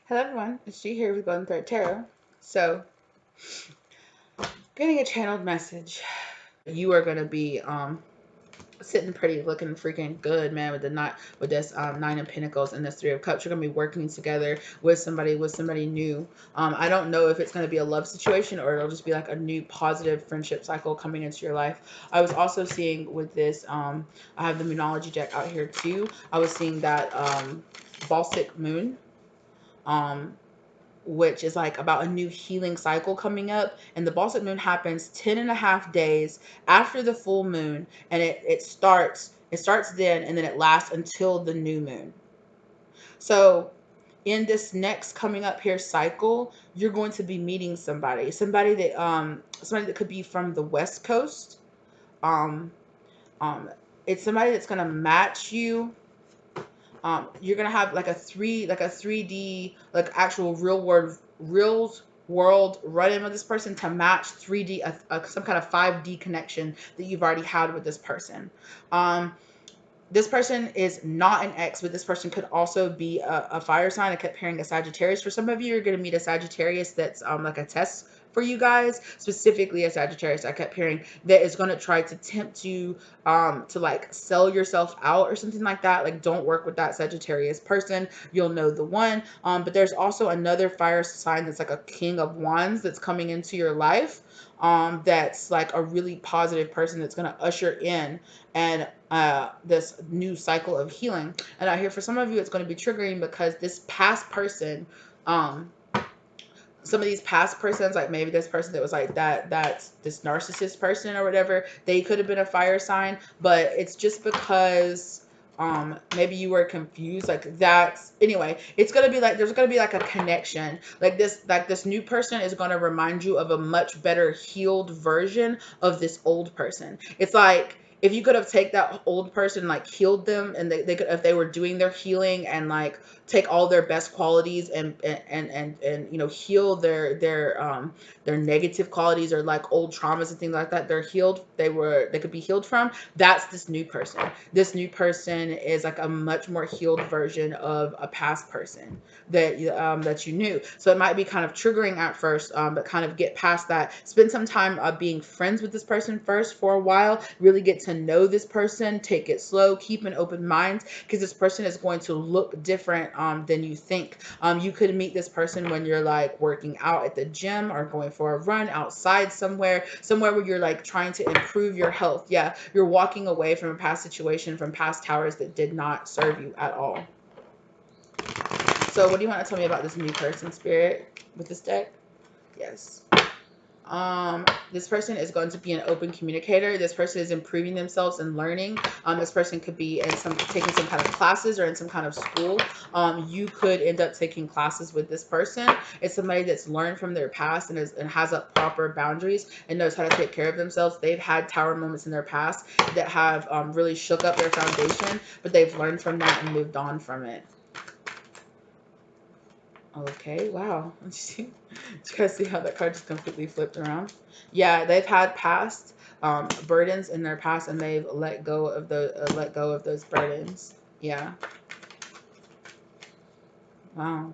Hello everyone, it's G here with Golden Thread Tarot. So, getting a channeled message. You are gonna be sitting pretty, looking freaking good, man, with the this Nine of Pentacles and this Three of Cups. You're gonna be working together with somebody new. I don't know if it's gonna be a love situation or it'll just be like a new positive friendship cycle coming into your life. I was also seeing with this, I have the Moonology deck out here too. I was seeing that Baltic Moon. Um, which is like about a new healing cycle coming up. And the Baltic moon happens 10.5 days after the full moon. And it starts then and then it lasts until the new moon. So in this next coming up here cycle, you're going to be meeting somebody that could be from the West Coast. Um, it's somebody that's gonna match you. You're gonna have like a 3D, like actual real world run-in with this person to match 3D, some kind of 5D connection that you've already had with this person. This person is not an ex, but this person could also be a fire sign. I kept hearing a Sagittarius. For some of you, you're going to meet a Sagittarius that's like a test for you guys, specifically a Sagittarius. I kept hearing that is going to try to tempt you to like sell yourself out or something like that. Like, don't work with that Sagittarius person. You'll know the one. But there's also another fire sign that's like a King of Wands that's coming into your life. That's like a really positive person that's going to usher in and this new cycle of healing. And out here, for some of you, it's going to be triggering because this past person, some of these past persons, like maybe this person that was like that's this narcissist person or whatever, they could have been a fire sign, but it's just because maybe you were confused, like that's anyway. It's gonna be like there's gonna be like a connection, like this new person is gonna remind you of a much better healed version of this old person. It's like if you could have take that old person, like healed them, and they could, if they were doing their healing and like take all their best qualities and heal their negative qualities or like old traumas and things like that, they could be healed from. That's this new person. This new person is like a much more healed version of a past person that you knew. So it might be kind of triggering at first, but kind of get past that. Spend some time being friends with this person first for a while. Really get to know this person. Take it slow. Keep an open mind, because this person is going to look different than you think. You could meet this person when you're like working out at the gym or going for a run outside somewhere where you're like trying to improve your health. Yeah, you're walking away from a past situation, from past towers that did not serve you at all. So what do you want to tell me about this new person, Spirit, with this deck? Yes. This person is going to be an open communicator. This person is improving themselves and learning. This person could be taking some kind of classes or in some kind of school. You could end up taking classes with this person. It's somebody that's learned from their past and has up proper boundaries and knows how to take care of themselves. They've had tower moments in their past that have really shook up their foundation, but they've learned from that and moved on from it. Okay, wow. Did you guys see how that card just completely flipped around? Yeah, they've had past burdens in their past, and they've let go of those burdens. Yeah. Wow.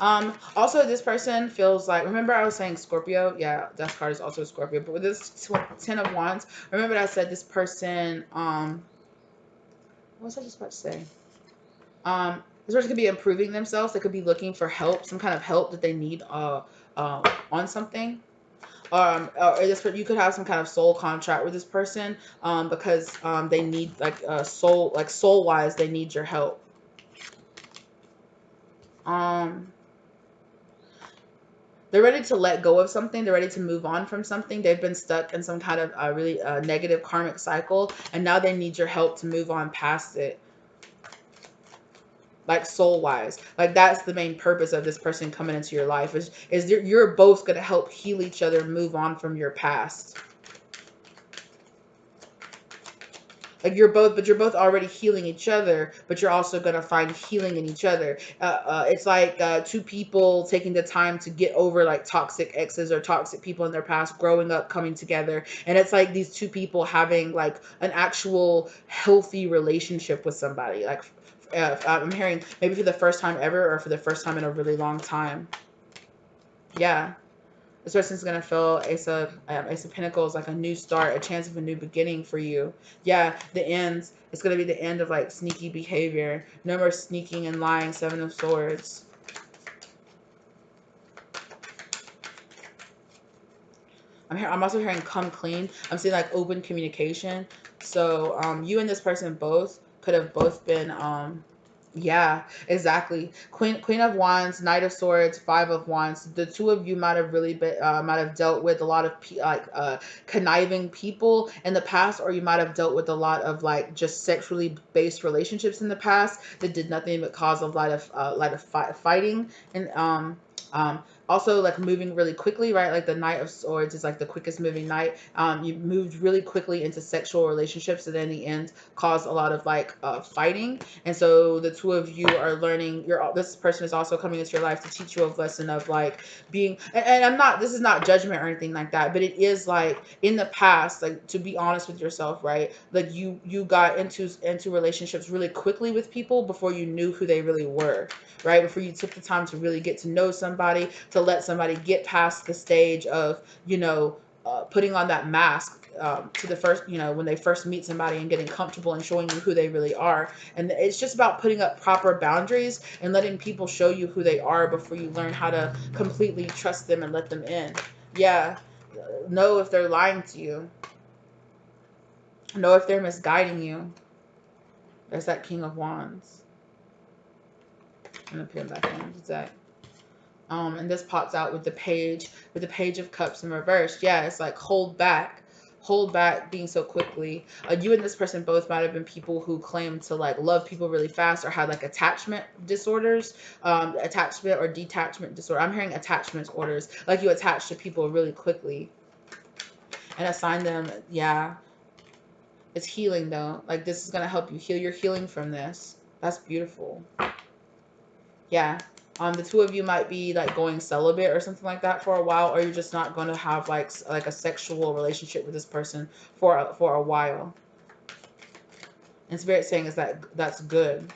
Also, this person feels like, remember I was saying Scorpio? Yeah, that card is also a Scorpio. But with this 10 of Wands, remember that I said this person, what was I just about to say? This person could be improving themselves. They could be looking for help, some kind of help that they need on something. Or you could have some kind of soul contract with this person because they need soul wise, they need your help. They're ready to let go of something. They're ready to move on from something. They've been stuck in some kind of really negative karmic cycle, and now they need your help to move on past it. Like soul wise, like that's the main purpose of this person coming into your life is you're both going to help heal each other, move on from your past. Like you're both already healing each other, but you're also going to find healing in each other. It's like two people taking the time to get over like toxic exes or toxic people in their past, growing up, coming together. And it's like these two people having like an actual healthy relationship with somebody, like I'm hearing maybe for the first time ever or for the first time in a really long time. Yeah. This person's gonna feel Ace of Pentacles, like a new start, a chance of a new beginning for you. Yeah, the ends. It's gonna be the end of like sneaky behavior. No more sneaking and lying. Seven of Swords. I'm also hearing come clean. I'm seeing like open communication. So you and this person both could have both been yeah, exactly. Queen of Wands, Knight of Swords, Five of Wands. The two of you might have really been might have dealt with a lot of conniving people in the past, or you might have dealt with a lot of like just sexually based relationships in the past that did nothing but cause a lot of fighting and um also like moving really quickly, right? Like the Knight of Swords is like the quickest moving knight. You moved really quickly into sexual relationships and in the end caused a lot of like fighting. And so the two of you are learning. This person is also coming into your life to teach you a lesson of like being. And I'm not. This is not judgment or anything like that. But it is like in the past, like to be honest with yourself, right? Like you got into relationships really quickly with people before you knew who they really were, right? Before you took the time to really get to know somebody, to let somebody get past the stage of putting on that mask to the first, when they first meet somebody and getting comfortable and showing you who they really are. And it's just about putting up proper boundaries and letting people show you who they are before you learn how to completely trust them and let them in. Yeah. Know if they're lying to you. Know if they're misguiding you. There's that King of Wands. I'm gonna put him back in. What's that? And this pops out with the Page of Cups in reverse. Yeah, it's like hold back being so quickly. You and this person both might have been people who claim to like love people really fast or had like attachment disorders, attachment or detachment disorder. I'm hearing attachment disorders, like you attach to people really quickly and assign them. Yeah, it's healing though. Like this is gonna help you heal. You're healing from this. That's beautiful. Yeah. The two of you might be like going celibate or something like that for a while, or you're just not going to have like a sexual relationship with this person for a while. And Spirit saying is that that's good.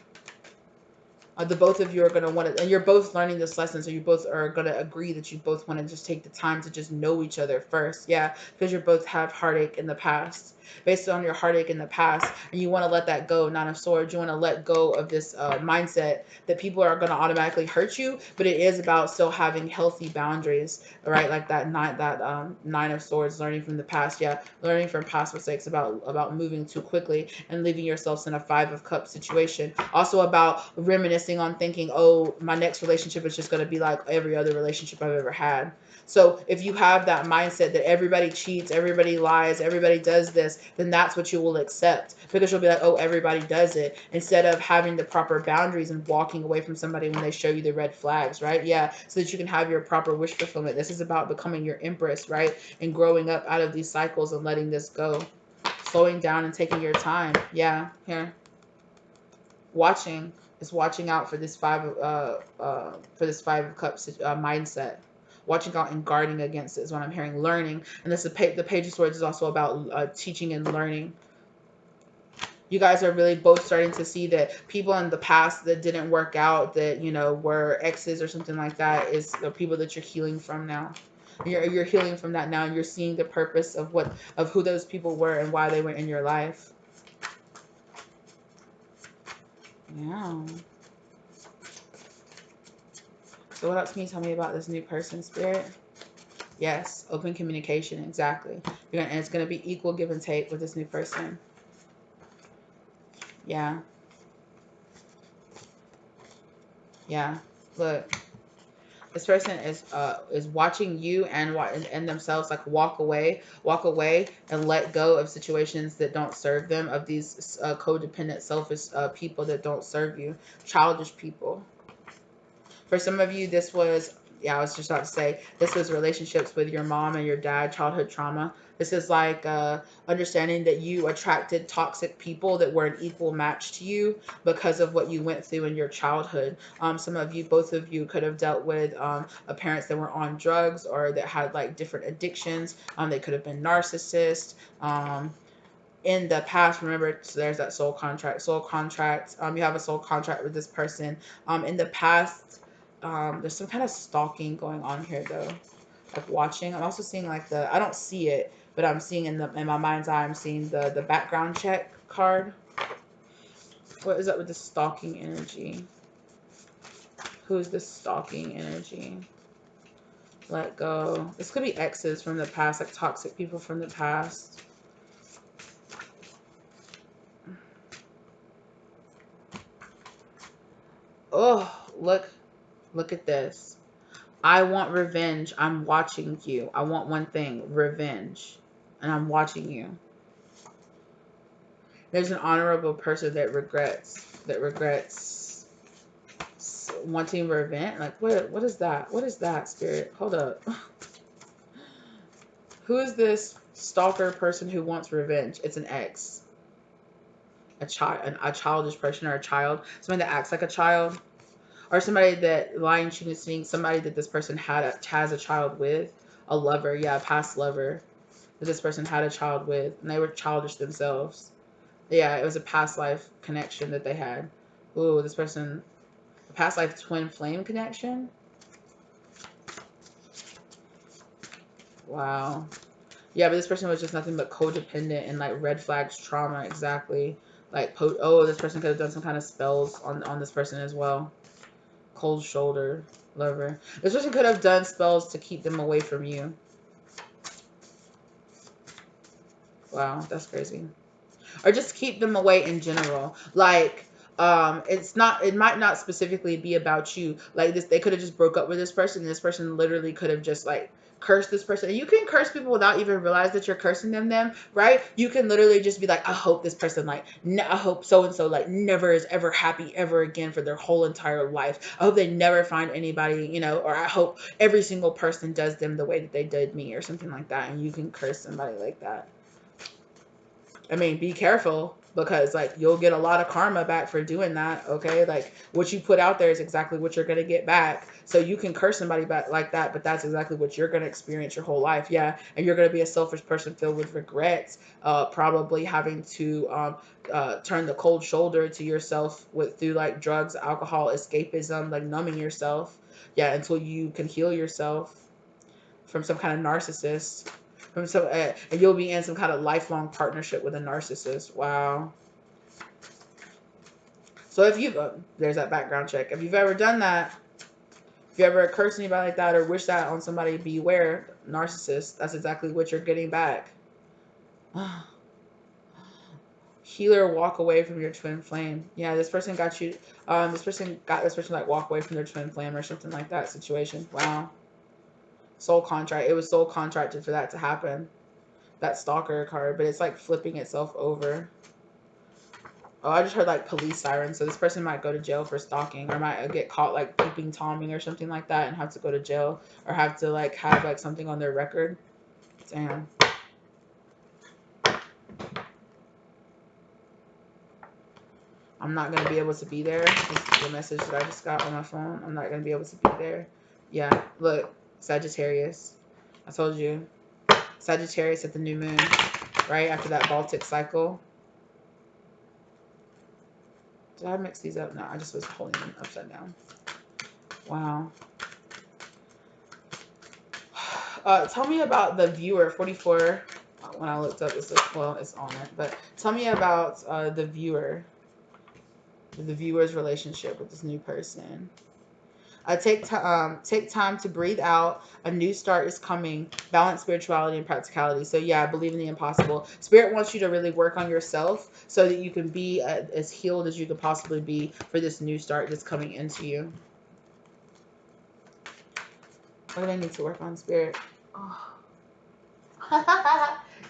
The both of you are going to want to, and you're both learning this lesson, so you both are going to agree that you both want to just take the time to just know each other first. Yeah, because you both have heartache in the past. Based on your heartache in the past, and you want to let that go. Nine of Swords, you want to let go of this mindset that people are going to automatically hurt you, but it is about still having healthy boundaries, right? Like Nine of Swords, learning from the past. Yeah, learning from past mistakes, about moving too quickly and leaving yourselves in a Five of Cups situation. Also about reminiscing on thinking, oh, my next relationship is just going to be like every other relationship I've ever had. So if you have that mindset that everybody cheats, everybody lies, everybody does this, then that's what you will accept, because you'll be like, oh, everybody does it, instead of having the proper boundaries and walking away from somebody when they show you the red flags, right? Yeah, so that you can have your proper wish fulfillment. This is about becoming your empress, right? And growing up out of these cycles and letting this go. Slowing down and taking your time. Yeah, here. Watching is watching out for this Five of Cups mindset. Watching out and guarding against it is what I'm hearing. Learning, and this the Page of Swords is also about teaching and learning. You guys are really both starting to see that people in the past that didn't work out, that were exes or something like that, is the people that you're healing from now. You're healing from that now, and you're seeing the purpose of who those people were and why they were in your life. Yeah. So what else can you tell me about this new person, Spirit? Yes, open communication, exactly. And it's gonna be equal give and take with this new person. Yeah. Yeah. Look, this person is watching you and themselves like walk away and let go of situations that don't serve them, of these codependent, selfish people that don't serve you, childish people. For some of you, this was, yeah, I was just about to say, this was relationships with your mom and your dad, childhood trauma. This is like understanding that you attracted toxic people that were an equal match to you because of what you went through in your childhood. Some of you, both of you, could have dealt with parents that were on drugs or that had like different addictions. They could have been narcissists. in the past, remember, so there's that soul contract. Soul contract. You have a soul contract with this person. In the past, there's some kind of stalking going on here though. Like watching. I'm also seeing like the. I don't see it, but I'm seeing in my mind's eye. I'm seeing the background check card. What is up with the stalking energy? Who's the stalking energy? Let go. This could be exes from the past, like toxic people from the past. Oh, look at this. I want revenge. I'm watching you. I want one thing, revenge. And I'm watching you. There's an honorable person that regrets wanting revenge. Like what is that? What is that, spirit? Hold up. Who is this stalker person who wants revenge? It's an ex. A childish person or a child. Somebody that acts like a child. Or somebody that lying, cheating, stealing, somebody that this person has a child with. A lover, yeah, a past lover that this person had a child with, and they were childish themselves. Yeah, it was a past life connection that they had. Ooh, this person, a past life twin flame connection. Wow. Yeah, but this person was just nothing but codependent and like red flags trauma, exactly. Like, oh, this person could have done some kind of spells on this person as well. Cold shoulder, lover. This person could have done spells to keep them away from you. Wow, that's crazy. Or just keep them away in general. Like, it might not specifically be about you. Like this, they could have just broke up with this person, and this person literally could have just like cursed this person. And you can curse people without even realize that you're cursing them, right? You can literally just be like, I hope this person like I hope so and so like never is ever happy ever again for their whole entire life. I hope they never find anybody, or I hope every single person does them the way that they did me or something like that. And you can curse somebody like that. I mean, be careful, because like you'll get a lot of karma back for doing that. Okay, like what you put out there is exactly what you're gonna get back. So you can curse somebody back like that, but that's exactly what you're gonna experience your whole life. Yeah, and you're gonna be a selfish person filled with regrets, probably having to turn the cold shoulder to yourself through like drugs, alcohol, escapism, like numbing yourself. Yeah, until you can heal yourself from some kind of narcissist. And you'll be in some kind of lifelong partnership with a narcissist. Wow. So if you've there's that background check. If you've ever done that, if you ever cursed anybody like that or wish that on somebody, beware, narcissist. That's exactly what you're getting back. Healer, walk away from your twin flame. Yeah, this person got you. This person got this person like walk away from their twin flame or something like that situation. Wow. Soul contract. It was soul contracted for that to happen. That stalker card, but it's like flipping itself over. Oh, I just heard like police sirens, so this person might go to jail for stalking, or might get caught like peeping tomming or something like that and have to go to jail, or have to like have like something on their record. Damn. I'm not gonna be able to be there. This is the message that I just got on my phone. I'm not gonna be able to be there. Yeah, look, Sagittarius. I told you. Sagittarius at the new moon, right after that Baltic cycle. Did I mix these up? No, I just was holding them upside down. Wow. Tell me about the viewer 44. When I looked up, it's on it. But tell me about the viewer's relationship with this new person. Take time to breathe out. A new start is coming. Balance spirituality and practicality. So yeah, I believe in the impossible. Spirit wants you to really work on yourself so that you can be as healed as you could possibly be for this new start that's coming into you. What do I need to work on, Spirit? Oh.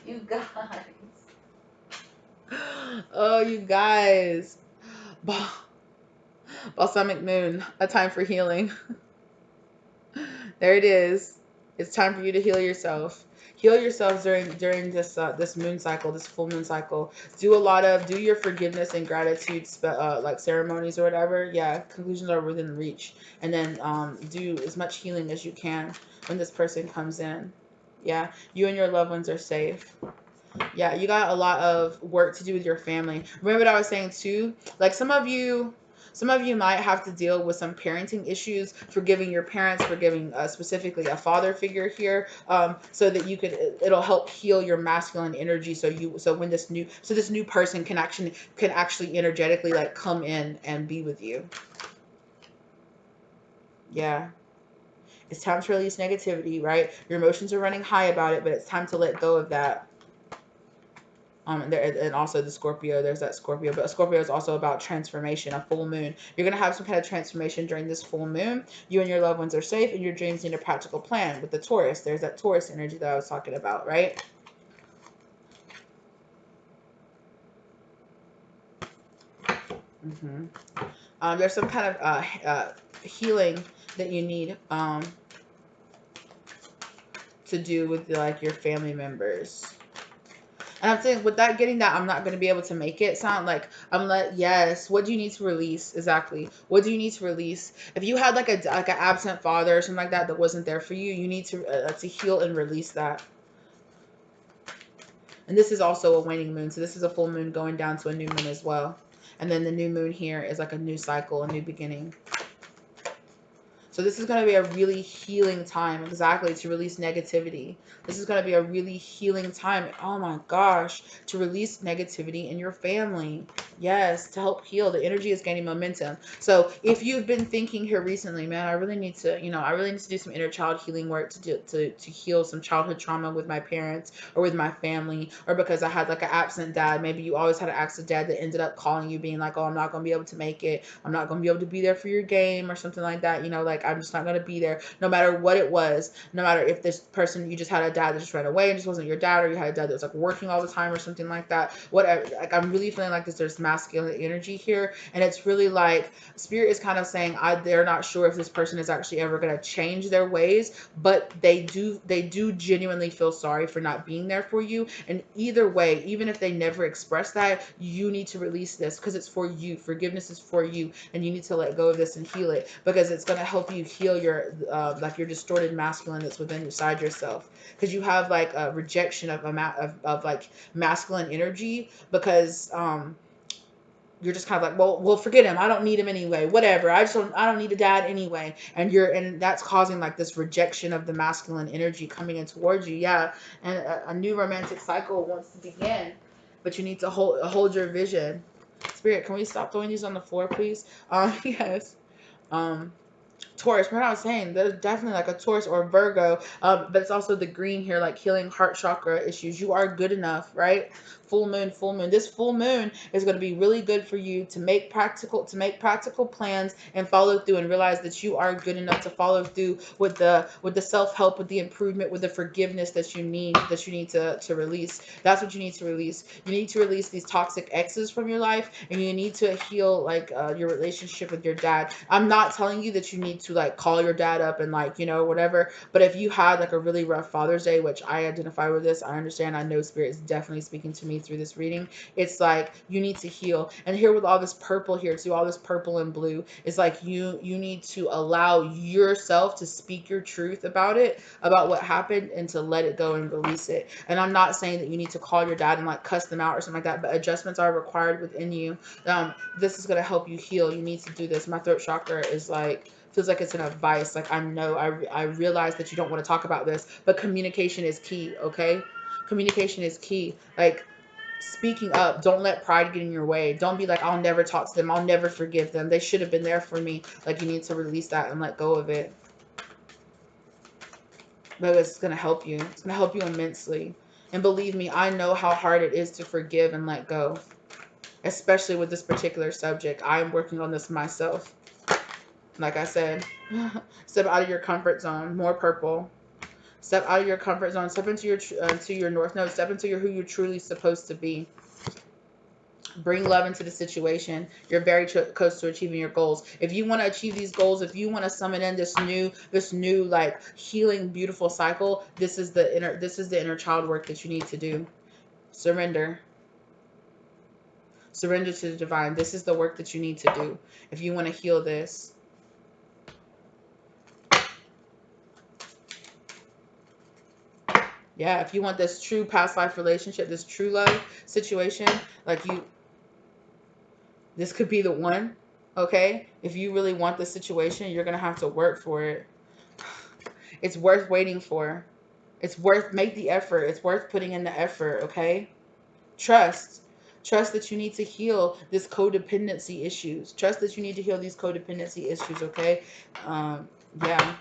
You guys. Oh, you guys. Balsamic moon. A time for healing. There it is. It's time for you to heal yourself. Heal yourselves during this moon cycle, this full moon cycle. Do your forgiveness and gratitude like ceremonies or whatever. Yeah, conclusions are within reach. And then do as much healing as you can when this person comes in. Yeah, you and your loved ones are safe. Yeah, you got a lot of work to do with your family. Remember what I was saying too? Like some of you might have to deal with some parenting issues, forgiving your parents, forgiving specifically a father figure here, so that you could it'll help heal your masculine energy. So when this new person can actually energetically like come in and be with you. Yeah. It's time to release negativity, right? Your emotions are running high about it, but it's time to let go of that. And also the Scorpio, there's that Scorpio, but Scorpio is also about transformation, a full moon. You're going to have some kind of transformation during this full moon. You and your loved ones are safe, and your dreams need a practical plan. With the Taurus, there's that Taurus energy that I was talking about, right? hmm there's some kind of healing that you need to do with like your family members. And I'm saying with that, getting that, I'm not going to be able to make it sound like I'm like, yes, what do you need to release? Exactly. What do you need to release? If you had like an absent father or something like that that wasn't there for you, you need to heal and release that. And this is also a waning moon. So this is a full moon going down to a new moon as well. And then the new moon here is like a new cycle, a new beginning. So this is going to be a really healing time, exactly, to release negativity. This is going to be a really healing time. Oh my gosh, to release negativity in your family. Yes, to help heal. The energy is gaining momentum. So if you've been thinking here recently, man, I really need to, I really need to do some inner child healing work to heal some childhood trauma with my parents or with my family, or because I had like an absent dad. Maybe you always had an absent dad that ended up calling you being like, oh, I'm not going to be able to make it. I'm not going to be able to be there for your game or something like that. Like I'm just not going to be there no matter what it was. No matter if this person, you just had a dad that just ran away and just wasn't your dad, or you had a dad that was like working all the time or something like that. Whatever. Like I'm really feeling like there's masculine energy here. And it's really like spirit is kind of saying they're not sure if this person is actually ever going to change their ways, but they do genuinely feel sorry for not being there for you. And either way, even if they never express that, you need to release this because it's for you. Forgiveness is for you, and you need to let go of this and heal it, because it's going to help you heal your like your distorted masculine that's within inside yourself, because you have like a rejection of like masculine energy, because you're just kind of like, well, forget him. I don't need him anyway. Whatever. I don't need a dad anyway. And that's causing like this rejection of the masculine energy coming in towards you. Yeah. And a new romantic cycle wants to begin, but you need to hold your vision. Spirit, can we stop throwing these on the floor, please? Yes. Um, Taurus, what I was saying, there's definitely like a Taurus or a Virgo, but it's also the green here, like healing heart chakra issues. You are good enough, right? Full moon, full moon. This full moon is going to be really good for you to make practical plans and follow through, and realize that you are good enough to follow through with the self help, with the improvement, with the forgiveness that you need to release. That's what you need to release. You need to release these toxic exes from your life, and you need to heal like your relationship with your dad. I'm not telling you that you need to like call your dad up and like whatever, but if you had like a really rough Father's Day, which I identify with this, I understand, I know spirit is definitely speaking to me through this reading. It's like you need to heal. And here with all this purple here too, all this purple and blue, it's like you need to allow yourself to speak your truth about it, about what happened, and to let it go and release it. And I'm not saying that you need to call your dad and like cuss them out or something like that, but adjustments are required within you. This is going to help you heal. You need to do this. My throat chakra is like, feels like it's an advice. Like I realize that you don't want to talk about this, but communication is key. Okay, communication is key. Like speaking up. Don't let pride get in your way. Don't be like, I'll never talk to them, I'll never forgive them, they should have been there for me. Like you need to release that and let go of it. But it's going to help you. It's going to help you immensely. And believe me, I know how hard it is to forgive and let go, especially with this particular subject. I am working on this myself. Like I said, step out of your comfort zone. More purple. Step out of your comfort zone. Step into your north node. Step into who you're truly supposed to be. Bring love into the situation. You're very close to achieving your goals. If you want to achieve these goals, if you want to summon in this new like healing, beautiful cycle, this is the inner child work that you need to do. Surrender. Surrender to the divine. This is the work that you need to do if you want to heal this. Yeah, if you want this true past life relationship, this true love situation, like this could be the one. Okay, if you really want this situation, you're gonna have to work for it. It's worth waiting for. It's worth, make the effort. It's worth putting in the effort. Okay, trust. Trust that you need to heal this codependency issues. Trust that you need to heal these codependency issues. Okay, um, yeah.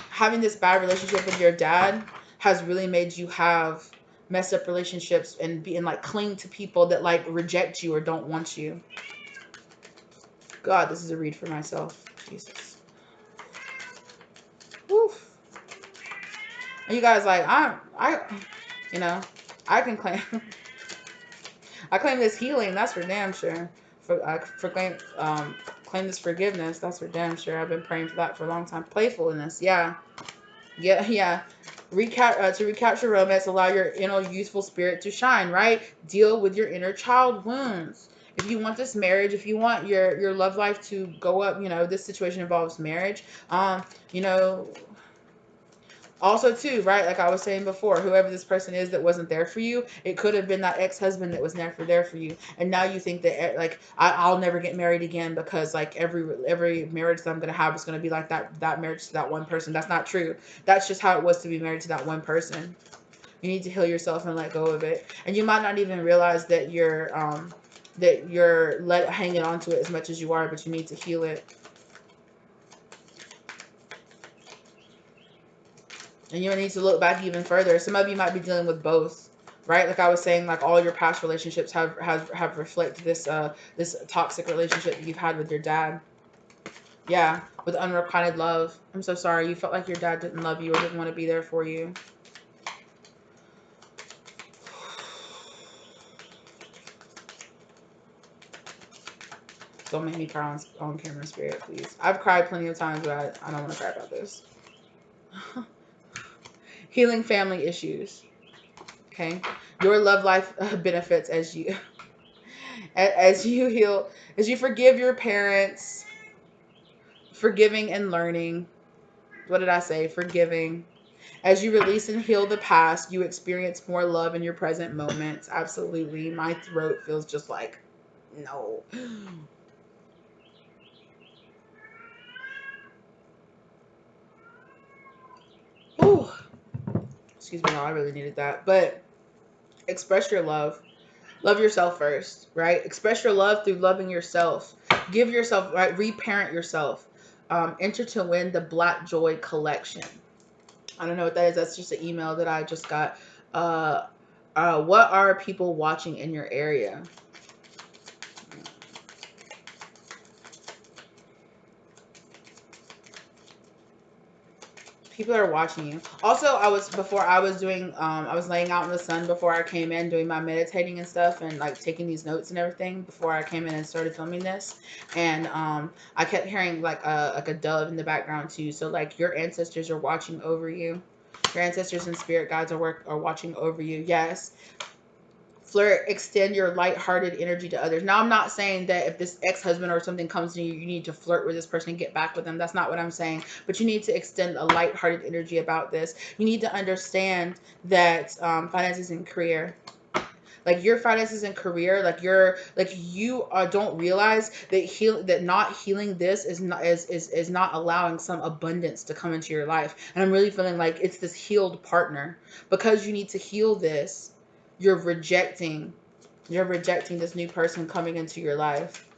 Having this bad relationship with your dad has really made you have messed up relationships and being like cling to people that like reject you or don't want you. God, this is a read for myself. Jesus. Woof. And you guys like you know, I can claim I claim this healing. That's for damn sure. For claim this forgiveness. That's for damn sure. I've been praying for that for a long time. Playfulness. Yeah. Yeah. To recapture romance, allow your inner youthful spirit to shine, right? Deal with your inner child wounds. If you want this marriage, if you want your love life to go up, this situation involves marriage. You know, also too, right? Like I was saying before, whoever this person is that wasn't there for you, it could have been that ex-husband that was never there for you, and now you think that like I'll never get married again because like every marriage that I'm gonna have is gonna be like that marriage to that one person. That's not true. That's just how it was to be married to that one person. You need to heal yourself and let go of it, and you might not even realize that you're hanging on to it as much as you are, but you need to heal it. And you need to look back even further. Some of you might be dealing with both, right? Like I was saying, like all your past relationships have reflected this toxic relationship that you've had with your dad. Yeah, with unrequited love. I'm so sorry. You felt like your dad didn't love you or didn't want to be there for you. Don't make me cry on camera, spirit, please. I've cried plenty of times, but I don't want to cry about this. Healing family issues. Okay, your love life benefits as you heal, as you forgive your parents. Forgiving and learning. What did I say? Forgiving. As you release and heal the past, you experience more love in your present moments. Absolutely. My throat feels just like, no. Ooh. Excuse me, no, I really needed that. But express your love. Love yourself first, right? Express your love through loving yourself. Give yourself, right? Reparent yourself. Enter to win the Black Joy collection. I don't know what that is. That's just an email that I just got. Uh, what are people watching in your area? People are watching you. Also, I was laying out in the sun before I came in doing my meditating and stuff and like taking these notes and everything before I came in and started filming this. And I kept hearing like a dove in the background too. So like your ancestors are watching over you. Your ancestors and spirit guides are watching over you. Yes. Flirt, extend your light-hearted energy to others. Now, I'm not saying that if this ex-husband or something comes to you, you need to flirt with this person and get back with them. That's not what I'm saying. But you need to extend a light-hearted energy about this. You need to understand that finances and career, like your finances and career, like you don't realize that not healing this is not allowing some abundance to come into your life. And I'm really feeling like it's this healed partner, because you need to heal this. You're rejecting this new person coming into your life.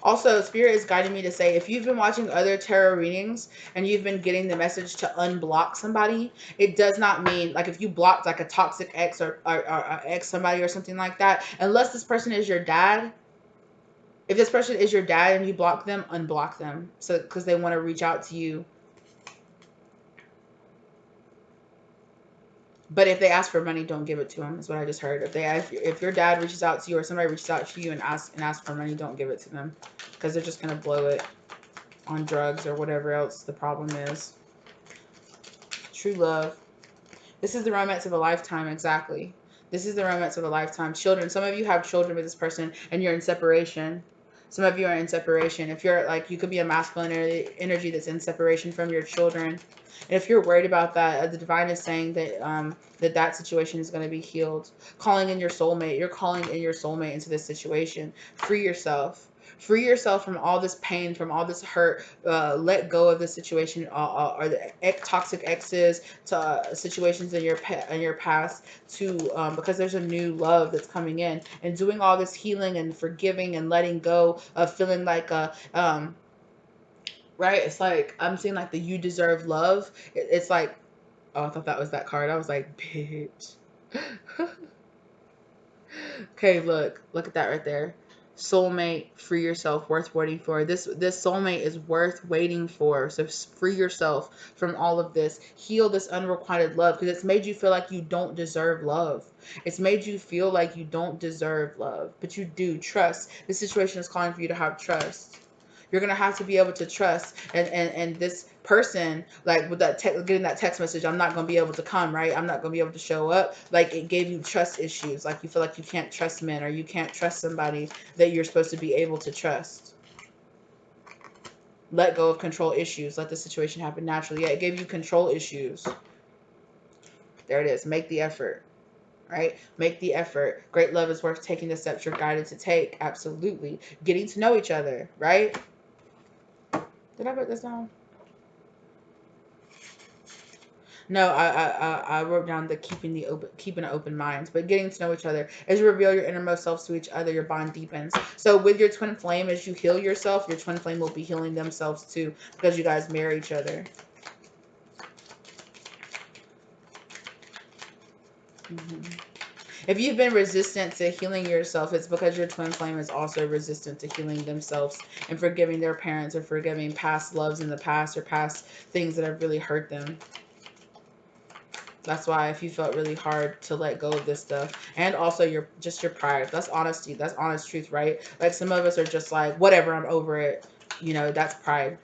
Also, Spirit is guiding me to say, if you've been watching other tarot readings and you've been getting the message to unblock somebody, it does not mean, like if you blocked like a toxic ex or ex somebody or something like that, unless this person is your dad. If this person is your dad and you block them, unblock them. So, because they want to reach out to you. But if they ask for money, don't give it to them. Is what I just heard. If your dad reaches out to you or somebody reaches out to you and asks for money, don't give it to them, because they're just gonna blow it on drugs or whatever else the problem is. True love. This is the romance of a lifetime. Exactly. This is the romance of a lifetime. Children. Some of you have children with this person and you're in separation. Some of you are in separation. If you're like, you could be a masculine energy that's in separation from your children. And if you're worried about that, the divine is saying that that situation is going to be healed. Calling in your soulmate. You're calling in your soulmate into this situation. Free yourself. Free yourself from all this pain, from all this hurt. Let go of the situation, or the toxic exes, to situations in your past, to because there's a new love that's coming in, and doing all this healing and forgiving and letting go of feeling like a right. It's like I'm seeing like the you deserve love. It's like, oh, I thought that was that card. I was like, bitch. Okay, look at that right there. Soulmate, free yourself, worth waiting for. This soulmate is worth waiting for. So free yourself from all of this. Heal this unrequited love, because it's made you feel like you don't deserve love. It's made you feel like you don't deserve love, but you do. Trust. This situation is calling for you to have trust. You're gonna have to be able to trust, and this person, like with that getting that text message, I'm not gonna be able to come, right? I'm not gonna be able to show up. Like, it gave you trust issues. Like, you feel like you can't trust men, or you can't trust somebody that you're supposed to be able to trust. Let go of control issues. Let the situation happen naturally. Yeah, it gave you control issues. There it is. Make the effort. Right? Make the effort. Great love is worth taking the steps you're guided to take. Absolutely. Getting to know each other, right? Did I put this down? No, I wrote down the keeping an open mind, but getting to know each other. As you reveal your innermost selves to each other, your bond deepens. So with your twin flame, as you heal yourself, your twin flame will be healing themselves too, because you guys marry each other. If you've been resistant to healing yourself, it's because your twin flame is also resistant to healing themselves and forgiving their parents, or forgiving past loves in the past, or past things that have really hurt them. That's why if you felt really hard to let go of this stuff, and also your pride, that's honesty, that's honest truth, right? Like, some of us are just like, whatever, I'm over it. You know, that's pride.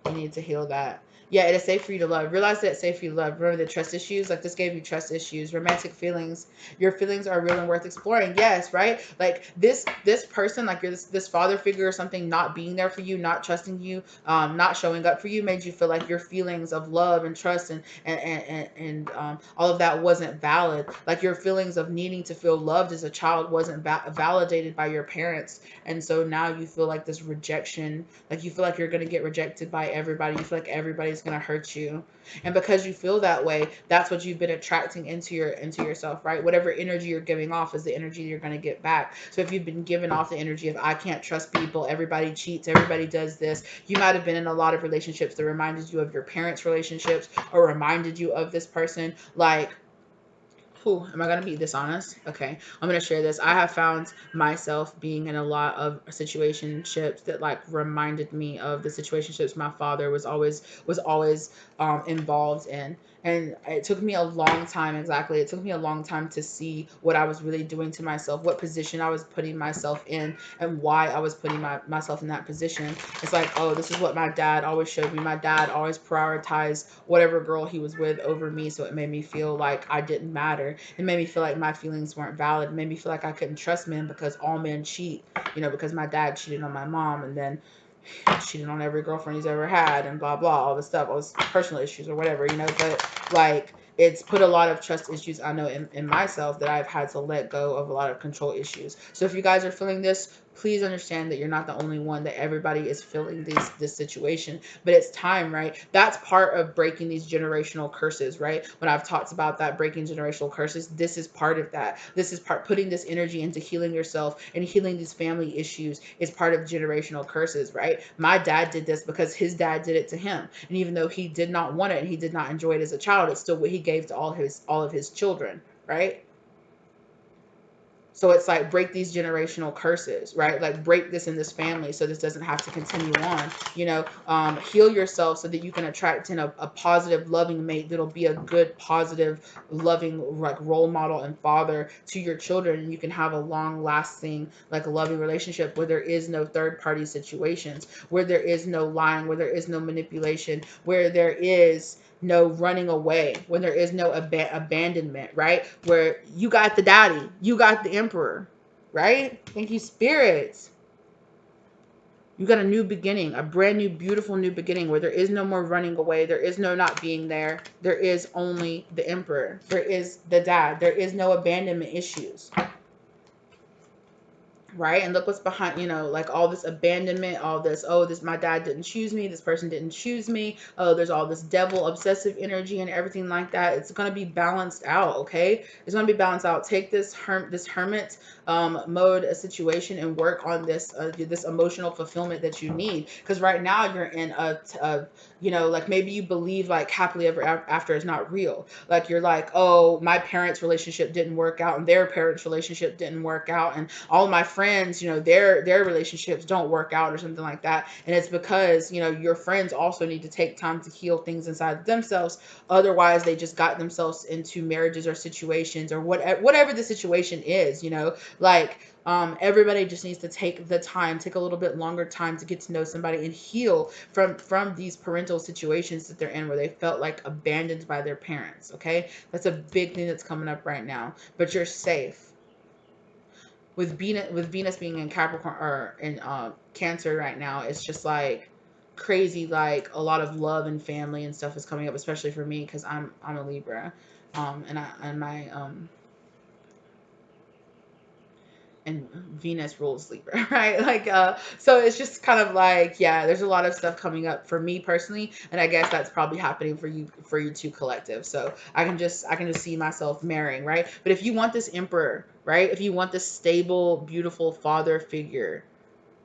You need to heal that. Yeah, it is safe for you to love. Realize that it's safe for you to love. Remember the trust issues? Like, this gave you trust issues. Romantic feelings. Your feelings are real and worth exploring. Yes, right? Like, this person, like, you're this father figure or something, not being there for you, not trusting you, not showing up for you, made you feel like your feelings of love and trust and all of that wasn't valid. Like, your feelings of needing to feel loved as a child wasn't validated by your parents. And so now you feel like this rejection, like you feel like you're going to get rejected by everybody. You feel like everybody's going to hurt you. And because you feel that way, that's what you've been attracting into yourself, right? Whatever energy you're giving off is the energy you're going to get back. So if you've been giving off the energy of, I can't trust people, everybody cheats, everybody does this, you might have been in a lot of relationships that reminded you of your parents' relationships, or reminded you of this person. Like, am I going to be dishonest? Okay, I'm going to share this. I have found myself being in a lot of situationships that, like, reminded me of the situationships my father was always involved in. And it took me a long time, exactly. It took me a long time to see what I was really doing to myself, what position I was putting myself in, and why I was putting myself in that position. It's like, oh, this is what my dad always showed me. My dad always prioritized whatever girl he was with over me, so it made me feel like I didn't matter. It made me feel like my feelings weren't valid. It made me feel like I couldn't trust men because all men cheat, because my dad cheated on my mom, and then cheating on every girlfriend he's ever had, and blah blah, all this stuff, all this personal issues or whatever, but like, it's put a lot of trust issues, I know, in myself, that I've had to let go of a lot of control issues. So if you guys are feeling this, please understand that you're not the only one, that everybody is feeling this situation. But it's time, right? That's part of breaking these generational curses, right? When I've talked about that, breaking generational curses, this is part of that. This is putting this energy into healing yourself and healing these family issues is part of generational curses, right? My dad did this because his dad did it to him. And even though he did not want it and he did not enjoy it as a child, it's still what he gave to all of his children, right? So it's like, break these generational curses, right? Like, break this in this family so this doesn't have to continue on. Heal yourself so that you can attract in a positive, loving mate that'll be a good, positive, loving, like, role model and father to your children. And you can have a long lasting, like, loving relationship where there is no third party situations, where there is no lying, where there is no manipulation, where there is no running away, when there is no abandonment, right? Where you got the daddy, you got the emperor. right? Thank you, spirits. You got a new beginning, a brand new, beautiful new beginning where there is no more running away. There is no not being there. There is only the emperor. There is the dad. There is no abandonment issues. Right? And look what's behind, like all this abandonment, all this, oh, this, my dad didn't choose me, this person didn't choose me, oh, there's all this devil obsessive energy and everything like that. It's going to be balanced out. Okay, it's going to be balanced out. Take this hermit mode a situation and work on this emotional fulfillment that you need, because right now you're in like maybe you believe like happily ever after is not real. Like you're like, oh, my parents relationship didn't work out and their parents relationship didn't work out, and all my friends, their relationships don't work out or something like that. And it's because, your friends also need to take time to heal things inside themselves. Otherwise, they just got themselves into marriages or situations or whatever the situation is, like everybody just needs to take the time, take a little bit longer time to get to know somebody and heal from these parental situations that they're in where they felt like abandoned by their parents. Okay, that's a big thing that's coming up right now, but you're safe. With Venus being in Capricorn or in Cancer right now, it's just like crazy. Like a lot of love and family and stuff is coming up, especially for me because I'm a Libra, and my and Venus rules Libra, right? Like, so it's just kind of like, yeah, there's a lot of stuff coming up for me personally, and I guess that's probably happening for you two collective. So I can just see myself marrying, right? But if you want this emperor, right? If you want this stable, beautiful father figure,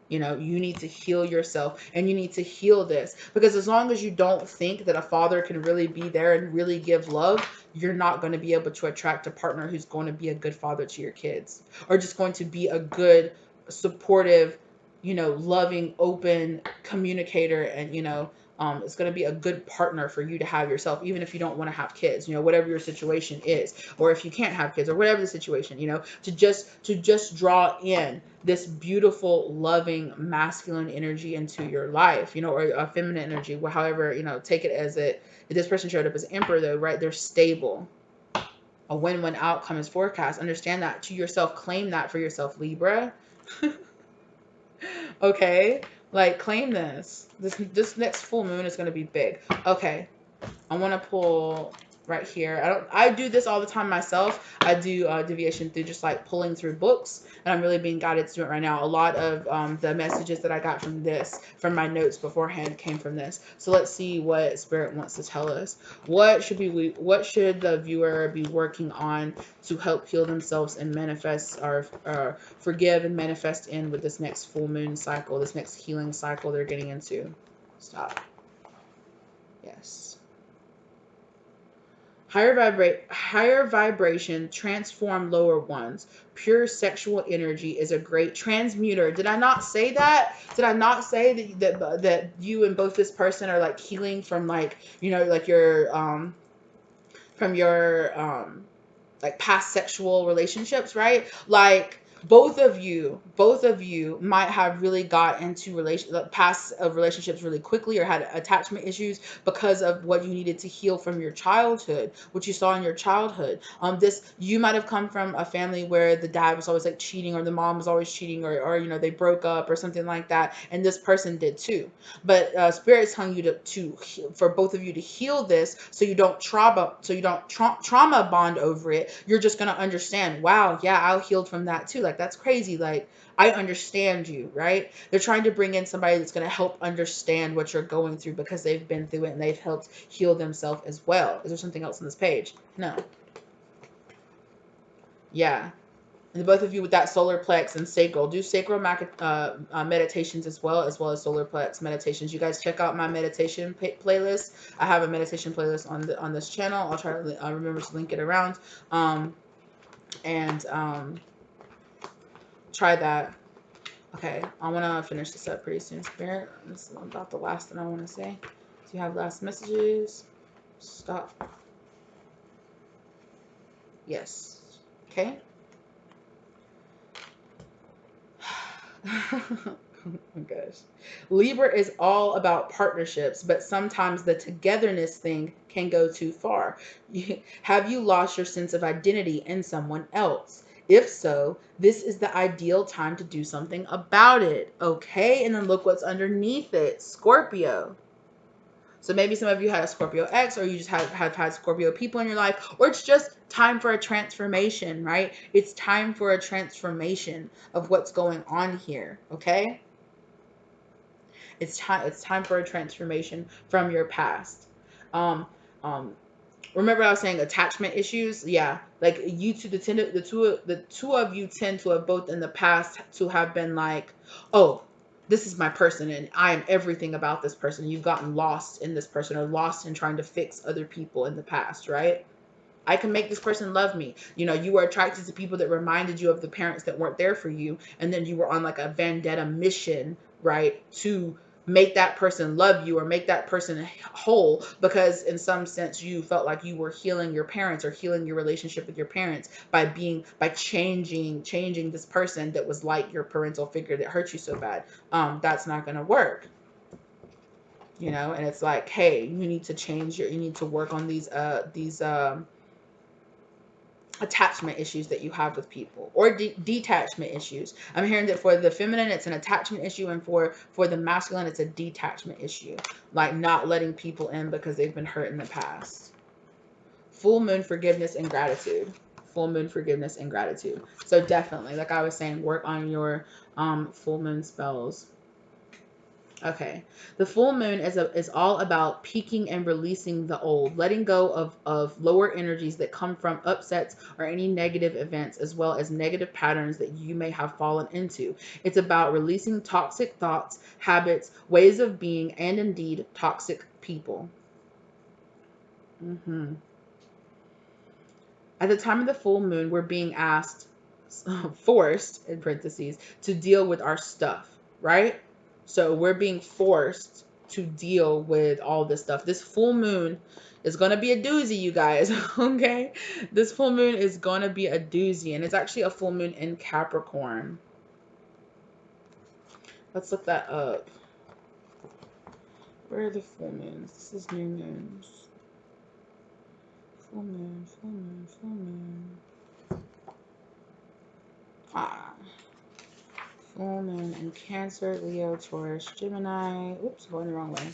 you need to heal yourself and you need to heal this, because as long as you don't think that a father can really be there and really give love, you're not going to be able to attract a partner who's going to be a good father to your kids, or just going to be a good, supportive, loving, open communicator. And, it's going to be a good partner for you to have yourself, even if you don't want to have kids, whatever your situation is, or if you can't have kids or whatever the situation, to just draw in this beautiful, loving, masculine energy into your life, or a feminine energy, however, take it as it. If this person showed up as emperor, though, right? They're stable. A win-win outcome is forecast. Understand that to yourself. Claim that for yourself, Libra. Okay, like claim this. This next full moon is going to be big. Okay, I want to pull right here. I do this all the time myself. I do deviation through just like pulling through books, and I'm really being guided to do it right now. A lot of the messages that I got from my notes beforehand came from this. So let's see what spirit wants to tell us. What should the viewer be working on to help heal themselves and manifest, or forgive and manifest in with this next full moon cycle, this next healing cycle they're getting into? Stop. Yes. Higher vibration transform lower ones. Pure sexual energy is a great transmuter. Did I not say that? Did I not say that you and both this person are like healing from, like, like your from your like past sexual relationships, right? Like both of you might have really got into past of relationships really quickly, or had attachment issues because of what you needed to heal from your childhood, what you saw in your childhood. This You might have come from a family where the dad was always like cheating, or the mom was always cheating, or they broke up or something like that, and this person did too. But spirit's telling you for both of you to heal this, so you don't trauma bond over it. You're just gonna understand, wow, yeah, I healed from that too. Like, that's crazy. Like, I understand you, right? They're trying to bring in somebody that's gonna help understand what you're going through, because they've been through it and they've helped heal themselves as well. Is there something else on this page? No. Yeah. And both of you with that solar plex and sacral, do sacral meditations as solar plex meditations. You guys check out my meditation playlist. I have a meditation playlist on this channel. I'll try to remember to link it around, and try that. Okay, I want to finish this up pretty soon, Spirit. This is about the last thing I want to say. Do you have last messages? Stop. Yes. Okay. Oh my gosh. Libra is all about partnerships, but sometimes the togetherness thing can go too far. Have you lost your sense of identity in someone else? If so, this is the ideal time to do something about it. Okay. And then look what's underneath it. Scorpio. So maybe some of you had a Scorpio ex, or you just have had Scorpio people in your life, or it's just time for a transformation, right? It's time for a transformation of what's going on here, okay? It's time for a transformation from your past. Um, um, Remember I was saying attachment issues? Yeah, like you two, the two of you tend to have both in the past to have been like, oh, this is my person and I am everything about this person. You've gotten lost in this person, or lost in trying to fix other people in the past, right? I can make this person love me. You know, you were attracted to people that reminded you of the parents that weren't there for you. And then you were on like a vendetta mission, right? To make that person love you or make that person whole, because in some sense you felt like you were healing your parents or healing your relationship with your parents by changing this person that was like your parental figure that hurt you so bad. That's not going to work. You know, and it's like, hey, you need to you need to work on these attachment issues that you have with people, or detachment issues. I'm hearing that for the feminine it's an attachment issue, and for the masculine it's a detachment issue, like not letting people in because they've been hurt in the past. Full moon, forgiveness and gratitude. Full moon, forgiveness and gratitude. So definitely, like I was saying, work on your full moon spells. Okay. The full moon is all about peaking and releasing the old, letting go of lower energies that come from upsets or any negative events, as well as negative patterns that you may have fallen into. It's about releasing toxic thoughts, habits, ways of being, and indeed toxic people. hmm At the time of the full moon, we're being asked, forced, in parentheses, to deal with our stuff, right? So we're being forced to deal with all this stuff. This full moon is going to be a doozy, you guys, okay? This full moon is going to be a doozy, and it's actually a full moon in Capricorn. Let's look that up. Where are the full moons? This is new moons. Full moon, full moon, full moon. Ah. Full moon in Cancer, Leo, Taurus, Gemini. Oops, going the wrong way.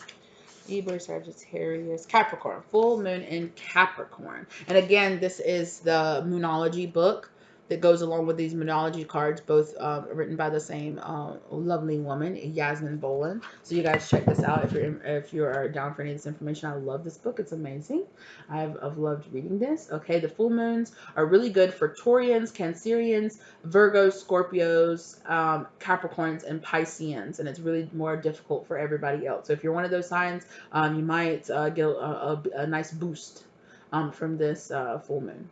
Libra, Sagittarius, Capricorn. Full moon in Capricorn. And again, this is the Moonology book that goes along with these Moonology cards, both written by the same lovely woman, Yasmin Boland. So you guys check this out if you are down for any of this information. I love this book. It's amazing. I've loved reading this. Okay, the full moons are really good for Taurians, Cancerians, Virgos, Scorpios, Capricorns, and Pisceans, and it's really more difficult for everybody else. So if you're one of those signs, you might get a nice boost from this full moon.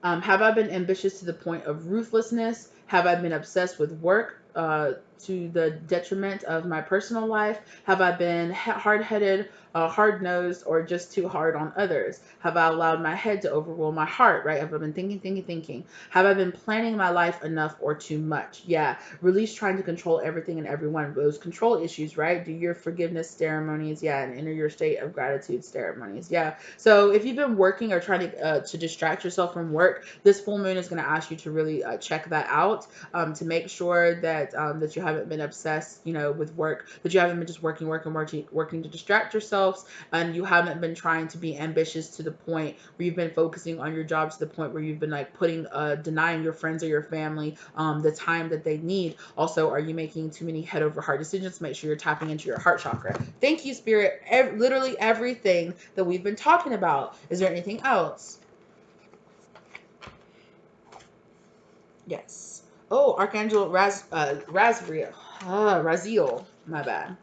Have I been ambitious to the point of ruthlessness? Have I been obsessed with work to the detriment of my personal life? Have I been hard-headed, hard-nosed, or just too hard on others? Have I allowed my head to overrule my heart, right? Have I been thinking? Have I been planning my life enough or too much? Yeah. Release trying to control everything and everyone. Those control issues, right? Do your forgiveness ceremonies, yeah, and enter your state of gratitude ceremonies. Yeah. So if you've been working or trying to distract yourself from work, this full moon is going to ask you to really check that out, to make sure that you haven't been obsessed, with work, that you haven't been just working to distract yourselves, and you haven't been trying to be ambitious to the point where you've been focusing on your job to the point where you've been like denying your friends or your family the time that they need. Also, are you making too many head over heart decisions? Make sure you're tapping into your heart chakra. Thank you, Spirit. Literally everything that we've been talking about. Is there anything else? Yes. Oh, Archangel Raziel, my bad,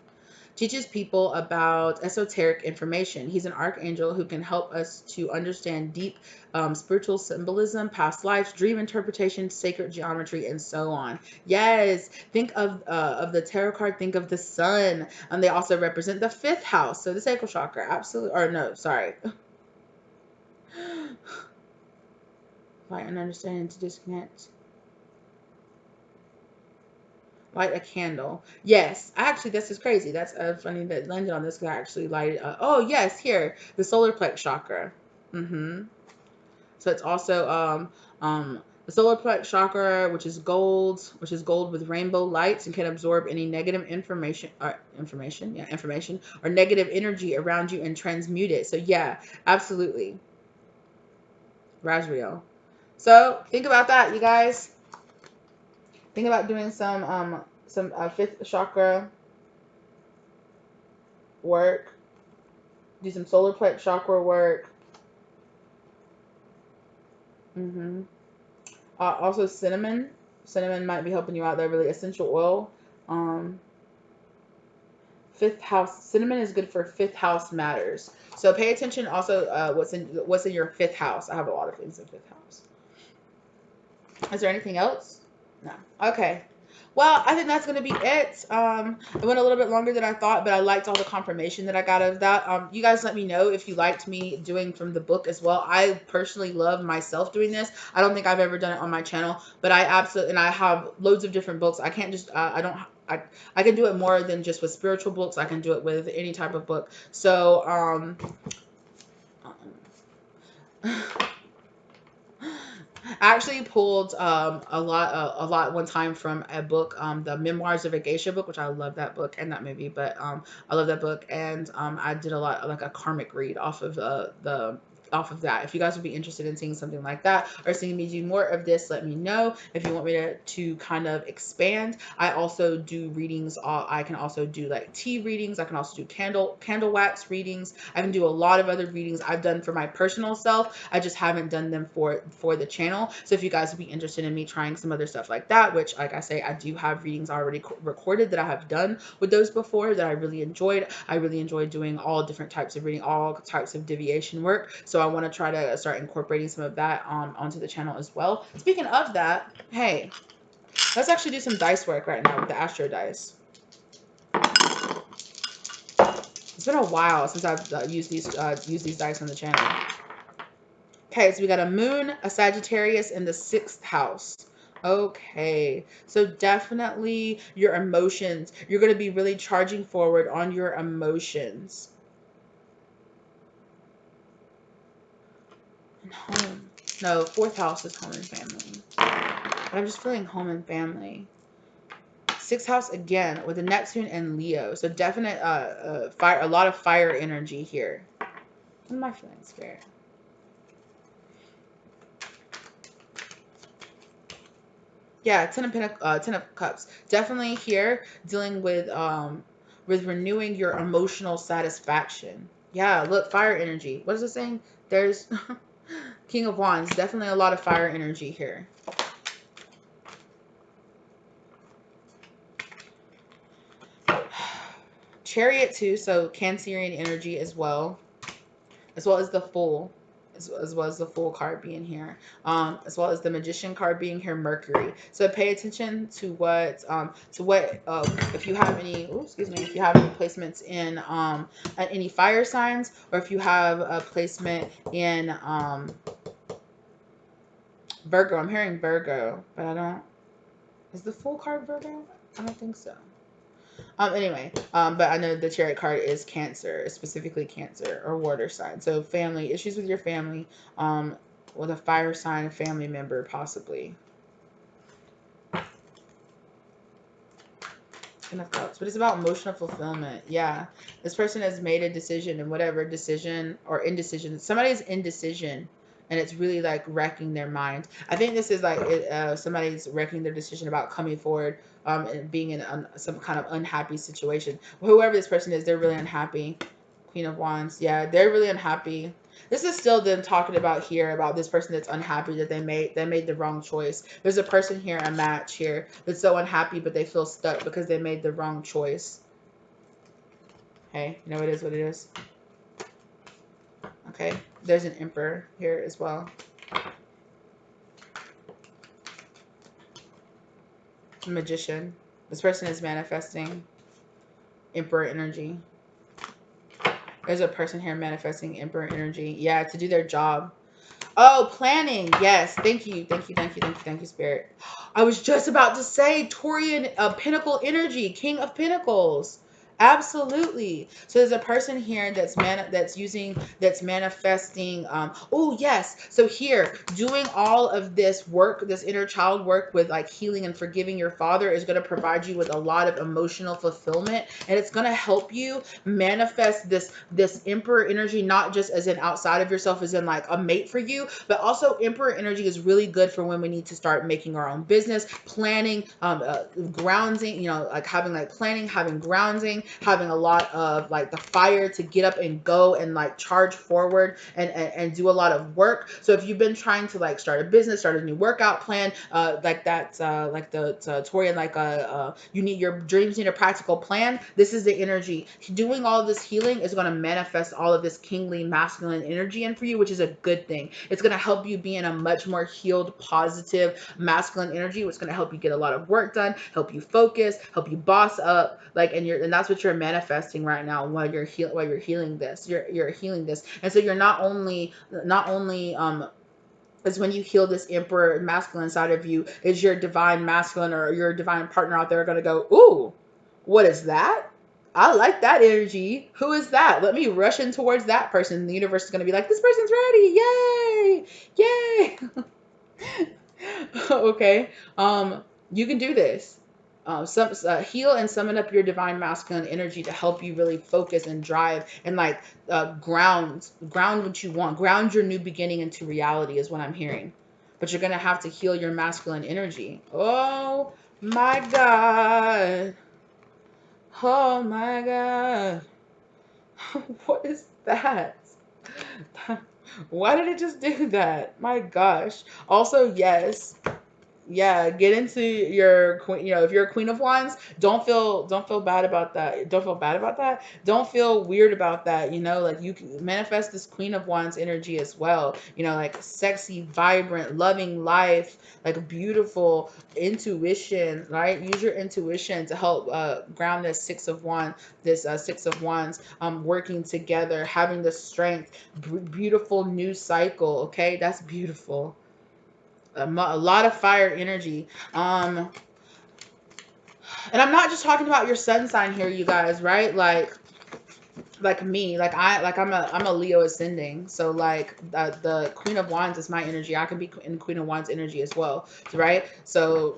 teaches people about esoteric information. He's an archangel who can help us to understand deep spiritual symbolism, past lives, dream interpretation, sacred geometry, and so on. Yes, think of the tarot card. Think of the sun, and they also represent the fifth house, so the sacral chakra. Absolutely, or no, sorry. Light and understanding to disconnect. Light a candle. Yes, actually, this is crazy. That's funny that landed on this because I actually lighted. Oh yes, here the solar plex chakra. Mm-hmm. So it's also the solar plex chakra, which is gold with rainbow lights and can absorb any negative information or negative energy around you and transmute it. So yeah, absolutely, Rajriel. So think about that, you guys. Think about doing some fifth chakra work. Do some solar plex chakra work. hmm Also cinnamon. Cinnamon might be helping you out there. Really essential oil. Um, Fifth house. Cinnamon is good for fifth house matters. So pay attention. Also, what's in your fifth house. I have a lot of things in fifth house. Is there anything else? No. Okay. Well, I think that's going to be it. It went a little bit longer than I thought, but I liked all the confirmation that I got out of that. You guys let me know if you liked me doing from the book as well. I personally love myself doing this. I don't think I've ever done it on my channel, but I absolutely, and I have loads of different books. I can't just, I don't, I can do it more than just with spiritual books. I can do it with any type of book. So, I actually pulled a lot one time from a book, the Memoirs of a Geisha book, which I love that book and that movie, but I love that book, and I did a lot like a karmic read off of the off of that. If you guys would be interested in seeing something like that or seeing me do more of this, let me know. If you want me to kind of expand, I also do readings. I can also do like tea readings. I can also do candle wax readings. I can do a lot of other readings I've done for my personal self. I just haven't done them for the channel. So if you guys would be interested in me trying some other stuff like that, which like I say, I do have readings already recorded that I have done with those before that I really enjoyed. I really enjoyed doing all different types of reading, all types of divination work. So I want to try to start incorporating some of that onto the channel as well. Speaking of that, hey, let's actually do some dice work right now with the Astro dice. It's been a while since I've used these dice on the channel. Okay, so we got a moon, a Sagittarius, in the 6th house. Okay, so definitely your emotions. You're going to be really charging forward on your emotions. And home. No, 4th house is home and family. But I'm just feeling home and family. 6th house again with the Neptune and Leo. So definite fire, a lot of fire energy here. What am I feeling, Spirit? Yeah, Ten of Cups. Definitely here dealing with renewing your emotional satisfaction. Yeah, look, fire energy. What is it saying? There's King of Wands. Definitely a lot of fire energy here. Chariot too, so Cancerian energy as well as the Fool. As well as the Fool card being here, as well as the Magician card being here, Mercury. So pay attention to what if you have any, if you have any placements in any fire signs, or if you have a placement in Virgo. I'm hearing Virgo, but I don't. Is the Fool card Virgo? I don't think so. Anyway, but I know the Chariot card is Cancer, specifically Cancer or water sign. So family, issues with your family, with a fire sign, a family member, possibly. Enough cups, but it's about emotional fulfillment. Yeah, this person has made a decision, and whatever decision or indecision, somebody's indecision, and it's really like wrecking their mind. I think this is like somebody's wrecking their decision about coming forward, and being in some kind of unhappy situation. Whoever this person is, they're really unhappy. Queen of Wands, yeah, they're really unhappy. This is still them talking about here about this person that's unhappy that they made the wrong choice. There's a person here, a match here, that's so unhappy, but they feel stuck because they made the wrong choice. Hey, you know, it is what it is. Okay, there's an Emperor here as well. Magician. This person is manifesting Emperor energy. There's a person here manifesting Emperor energy. Yeah, to do their job. Oh, planning. Yes. Thank you. Thank you. Thank you. Thank you. Thank you, Spirit. I was just about to say Taurian Pinnacle energy, King of Pentacles. Absolutely. So there's a person here that's manifesting. Oh yes. So here, doing all of this work, this inner child work with like healing and forgiving your father is going to provide you with a lot of emotional fulfillment, and it's going to help you manifest this emperor energy, not just as an outside of yourself, as in like a mate for you, but also emperor energy is really good for when we need to start making our own business, planning, grounding, like having like planning, having grounding, having a lot of like the fire to get up and go and like charge forward and do a lot of work. So if you've been trying to like start a business, start a new workout plan, like that, like the Torian, like you need, your dreams need a practical plan. This is the energy. Doing all of this healing is going to manifest all of this kingly masculine energy in for you, which is a good thing. It's going to help you be in a much more healed, positive masculine energy, which is going to help you get a lot of work done, help you focus, help you boss up, like, and that's what you're manifesting right now while you're healing this. You're healing this, and so you're not only is when you heal this emperor masculine side of you, is your divine masculine or your divine partner out there going to go, ooh, what is that? I like that energy. Who is that? Let me rush in towards that person. The universe is going to be like, this person's ready. Yay. Yay. Okay. You can do this. Some Heal and summon up your divine masculine energy to help you really focus and drive and like ground what you want, ground your new beginning into reality is what I'm hearing. But you're gonna have to heal your masculine energy. Oh my God. Oh my God. What is that? Why did it just do that? My gosh. Also, yes, yeah, get into your queen. If you're a queen of wands, don't feel bad about that. Don't feel bad about that. Don't feel weird about that. Like you can manifest this queen of wands energy as well. Like sexy, vibrant, loving life, like beautiful intuition, right? Use your intuition to help ground this six of wands, working together, having the strength, beautiful new cycle. Okay, that's beautiful. A lot of fire energy. And I'm not just talking about your sun sign here, you guys, right? Like me, I'm a Leo ascending, so like the Queen of Wands is my energy. I can be in Queen of Wands energy as well, right? So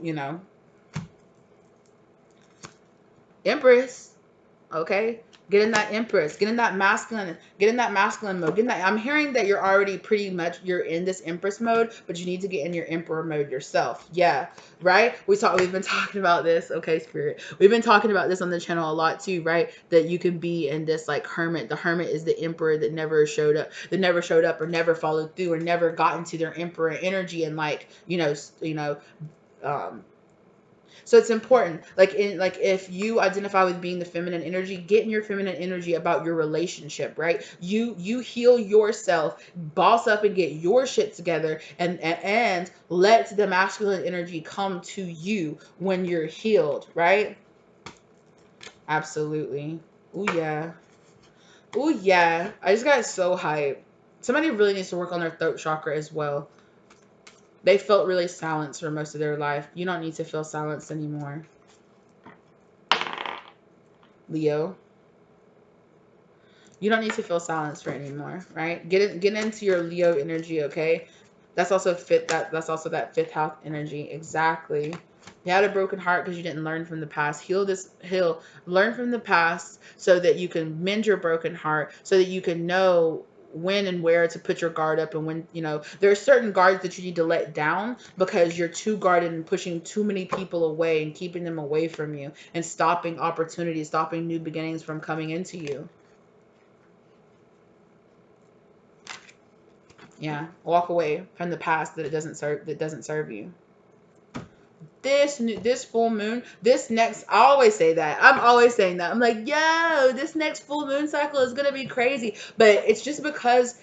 Empress. Okay, get in that empress, get in that masculine mode, I'm hearing that you're already pretty much, you're in this empress mode, but you need to get in your emperor mode yourself. Yeah, right. We've been talking about this. Okay, spirit, we've been talking about this on the channel a lot too, right? That you can be in this like hermit. The hermit is the emperor that never showed up or never followed through or never got into their emperor energy, and like um so it's important, like if you identify with being the feminine energy, get in your feminine energy about your relationship, right? You heal yourself, boss up and get your shit together, and let the masculine energy come to you when you're healed, right? Absolutely. Oh yeah. Oh yeah. I just got so hyped. Somebody really needs to work on their throat chakra as well. They felt really silenced for most of their life. You don't need to feel silenced anymore, Leo. You don't need to feel silenced for anymore, right? Get into your Leo energy, okay? That's also that fifth house energy. Exactly. You had a broken heart because you didn't learn from the past. Learn from the past so that you can mend your broken heart, so that you can know when and where to put your guard up, and when there are certain guards that you need to let down because you're too guarded and pushing too many people away and keeping them away from you and stopping opportunities, stopping new beginnings from coming into you. Yeah, walk away from the past that doesn't serve you. This full moon, this next, I always say that. I'm always saying that. I'm like, yo, this next full moon cycle is gonna be crazy. But it's just because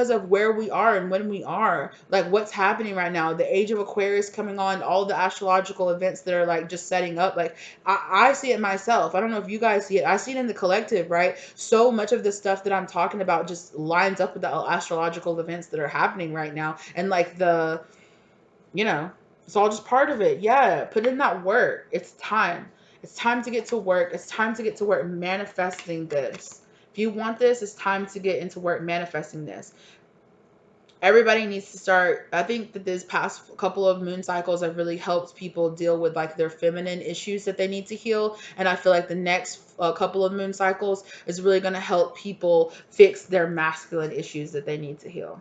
of where we are and when we are. Like what's happening right now. The age of Aquarius coming on, all the astrological events that are like just setting up. Like I see it myself. I don't know if you guys see it. I see it in the collective, right? So much of the stuff that I'm talking about just lines up with the astrological events that are happening right now. And like you know, it's all just part of it. Yeah, put in that work. It's time. It's time to get to work. It's time to get to work manifesting this. If you want this, it's time to get into work manifesting this. Everybody needs to start. I think that this past couple of moon cycles have really helped people deal with like their feminine issues that they need to heal. And I feel like the next couple of moon cycles is really going to help people fix their masculine issues that they need to heal.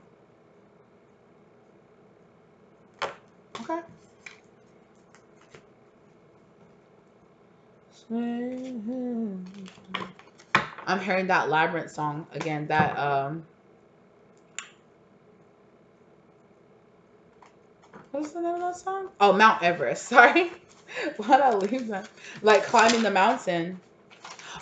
Okay. I'm hearing that Labyrinth song again. What's the name of that song? Oh, Mount Everest. Sorry. Why'd I leave that? Like climbing the mountain.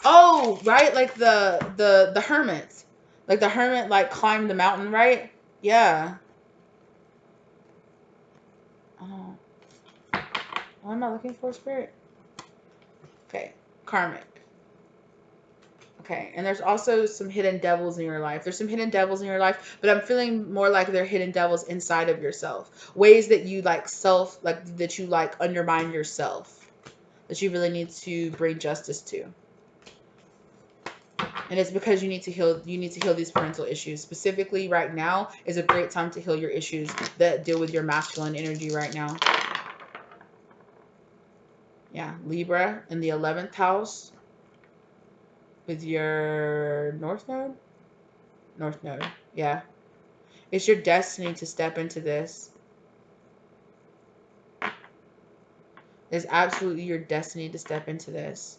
Oh, right, like the hermits. Like the hermit like climbed the mountain, right? Yeah. Oh. What am I looking for, spirit? Okay. Karmic. Okay, and there's also some hidden devils in your life. There's some hidden devils in your life, but I'm feeling more like they're hidden devils inside of yourself. Ways that you like that you like undermine yourself. That you really need to bring justice to. And it's because you need to heal these parental issues. Specifically right now is a great time to heal your issues that deal with your masculine energy right now. Yeah, Libra in the 11th house with your North Node. North Node. Yeah. It's your destiny to step into this. It's absolutely your destiny to step into this.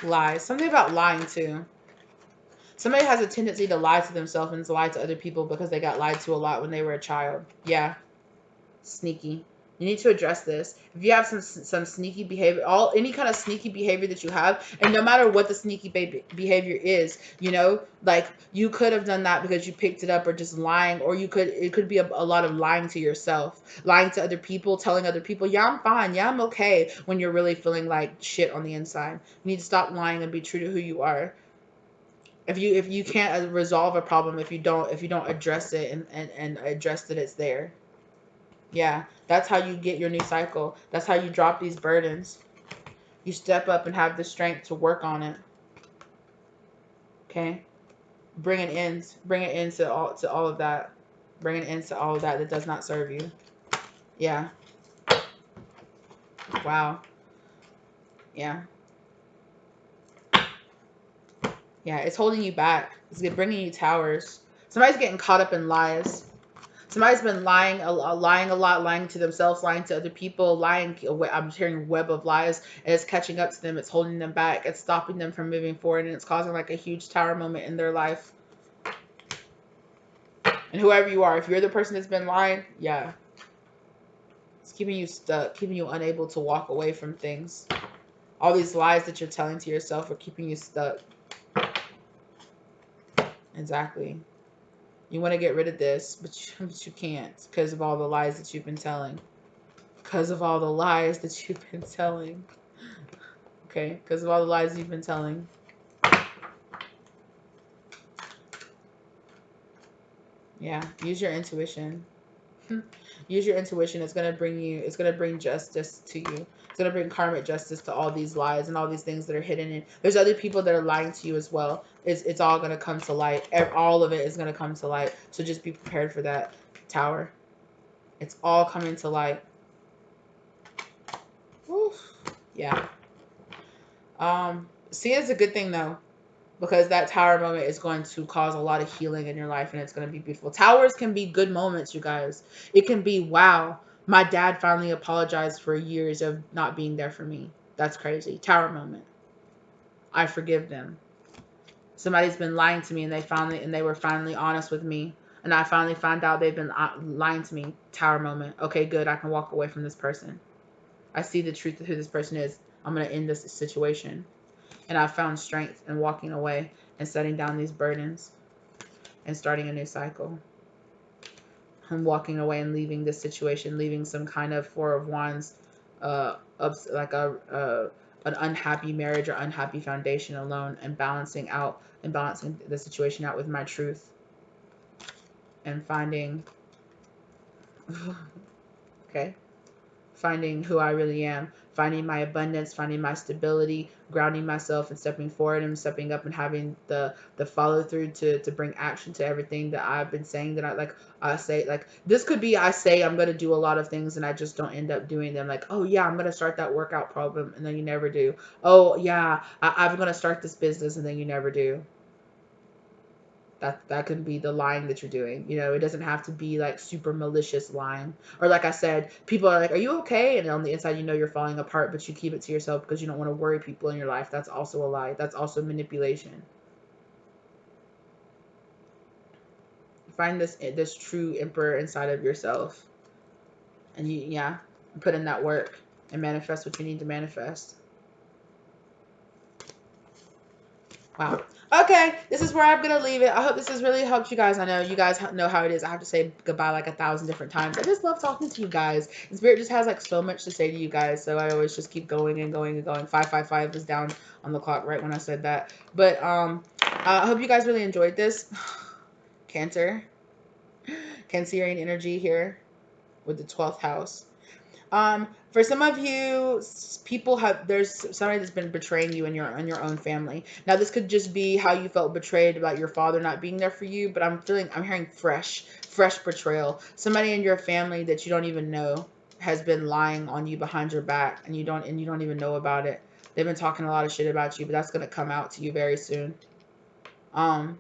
Lies. Something about lying too. Somebody has a tendency to lie to themselves and to lie to other people because they got lied to a lot when they were a child. Yeah. Sneaky. You need to address this. If you have some sneaky behavior, any kind of sneaky behavior that you have, and no matter what the sneaky behavior is, you know, like you could have done that because you picked it up, or just lying, or it could be a lot of lying to yourself, lying to other people, telling other people, yeah, I'm fine, yeah, I'm okay, when you're really feeling like shit on the inside. You need to stop lying and be true to who you are. If you can't resolve a problem, if you don't address it and address that it's there. Yeah, that's how you get your new cycle. That's how you drop these burdens. You step up and have the strength to work on it. Okay? Bring an end. Bring an end to all of that. Bring an end to all of that does not serve you. Yeah. Wow. Yeah. Yeah, it's holding you back. It's bringing you towers. Somebody's getting caught up in lies. Somebody's been lying a lot, lying to themselves, lying to other people, lying. I'm hearing web of lies, and it's catching up to them. It's holding them back. It's stopping them from moving forward, and it's causing like a huge tower moment in their life. And whoever you are, if you're the person that's been lying, yeah, it's keeping you stuck, keeping you unable to walk away from things. All these lies that you're telling to yourself are keeping you stuck. Exactly. You want to get rid of this, but you can't because of all the lies that you've been telling. Because of all the lies that you've been telling. Okay? Because of all the lies you've been telling. Yeah. Use your intuition. Use your intuition. It's going to bring justice to you. It's going to bring karmic justice to all these lies and all these things that are hidden in. There's other people that are lying to you as well. It's all going to come to light. All of it is going to come to light. So just be prepared for that, Tower. It's all coming to light. Oof. Yeah. See, it's a good thing though, because that tower moment is going to cause a lot of healing in your life, and it's going to be beautiful. Towers can be good moments, you guys. It can be, wow, my dad finally apologized for years of not being there for me. That's crazy. Tower moment. I forgive them. Somebody's been lying to me, and they were finally honest with me, and I finally found out they've been lying to me. Tower moment. Okay, good. I can walk away from this person. I see the truth of who this person is. I'm going to end this situation. And I found strength in walking away and setting down these burdens and starting a new cycle. I'm walking away and leaving this situation, leaving some kind of Four of Wands, like an unhappy marriage or unhappy foundation alone, and balancing the situation out with my truth, and finding Okay. Finding who I really am, finding my abundance, finding my stability, grounding myself and stepping forward and stepping up and having the follow through to bring action to everything that I've been saying that I say, like this could be I say I'm gonna do a lot of things and I just don't end up doing them. Like, oh yeah, I'm gonna start that workout program and then you never do. Oh yeah, I'm gonna start this business and then you never do. That could be the lying that you're doing. You know, it doesn't have to be like super malicious lying. Or like I said, people are like, "Are you okay?" And on the inside, you know you're falling apart, but you keep it to yourself because you don't want to worry people in your life. That's also a lie. That's also manipulation. Find this true emperor inside of yourself, and you yeah, put in that work and manifest what you need to manifest. Wow. Okay, this is where I'm gonna leave it. I hope this has really helped you guys. I know you guys know how it is. I have to say goodbye like 1,000 different times. I just love talking to you guys. And Spirit just has like so much to say to you guys, so I always just keep going and going and going. 555 was down on the clock right when I said that. But I hope you guys really enjoyed this. Cancer, Cancerian energy here with the 12th house. For some of you, people have there's somebody that's been betraying you in your own family. Now, this could just be how you felt betrayed about your father not being there for you, but I'm hearing fresh betrayal. Somebody in your family that you don't even know has been lying on you behind your back, and you don't even know about it. They've been talking a lot of shit about you, but that's gonna come out to you very soon. Um,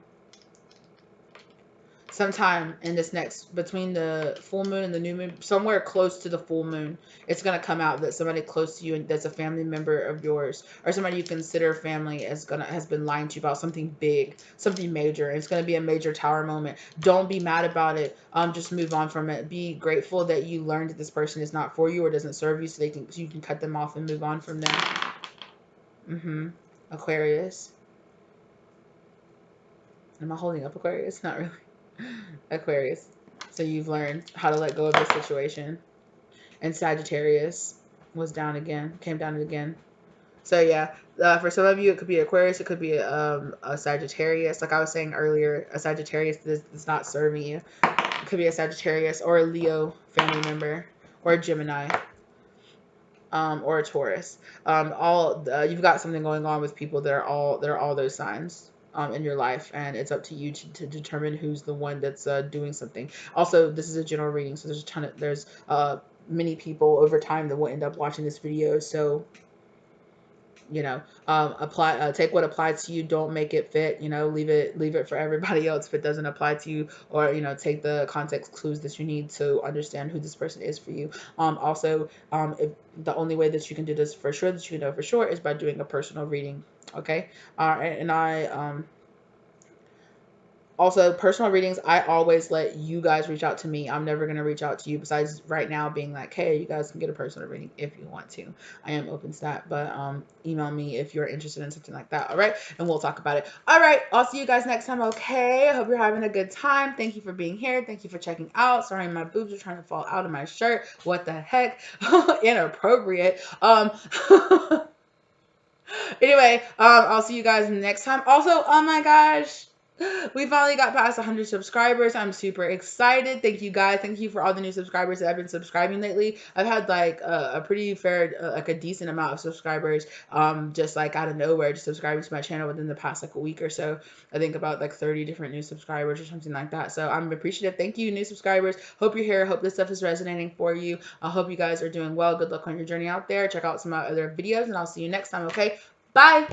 Sometime in this next between the full moon and the new moon, somewhere close to the full moon, it's going to come out that somebody close to you and that's a family member of yours or somebody you consider family has been lying to you about something big, something major. It's going to be a major tower moment. Don't be mad about it. Just move on from it. Be grateful that you learned that this person is not for you or doesn't serve you, so you can cut them off and move on from them. Aquarius. Am I holding up Aquarius? Not really. Aquarius. So you've learned how to let go of this situation. And Sagittarius was down again, came down again. So yeah, for some of you, it could be Aquarius, it could be a Sagittarius. Like I was saying earlier, a Sagittarius that's not serving you. It could be a Sagittarius or a Leo family member or a Gemini. Or a Taurus. All you've got something going on with people that are all those signs in your life, and it's up to you to determine who's the one that's doing something. Also, this is a general reading, so there's many people over time that will end up watching this video. So you know, apply take what applies to you, don't make it fit, you know, leave it for everybody else if it doesn't apply to you, or you know, take the context clues that you need to understand who this person is for you. Also, if the only way that you can do this for sure, that you can know for sure, is by doing a personal reading. Okay. And I also, personal readings, I always let you guys reach out to me. I'm never going to reach out to you besides right now being like, hey, you guys can get a personal reading if you want to. I am open to that, but email me if you're interested in something like that. All right. And we'll talk about it. All right. I'll see you guys next time. Okay. I hope you're having a good time. Thank you for being here. Thank you for checking out. Sorry, my boobs are trying to fall out of my shirt. What the heck? Inappropriate. Anyway, I'll see you guys next time. Also, oh my gosh, we finally got past 100 subscribers. I'm super excited. Thank you guys. Thank you for all the new subscribers that have been subscribing lately. I've had like a pretty fair, like a decent amount of subscribers, just like out of nowhere, just subscribing to my channel within the past like a week or so. I think about like 30 different new subscribers or something like that. So I'm appreciative. Thank you, new subscribers. Hope you're here. Hope this stuff is resonating for you. I hope you guys are doing well. Good luck on your journey out there. Check out some other videos, and I'll see you next time. Okay. Bye.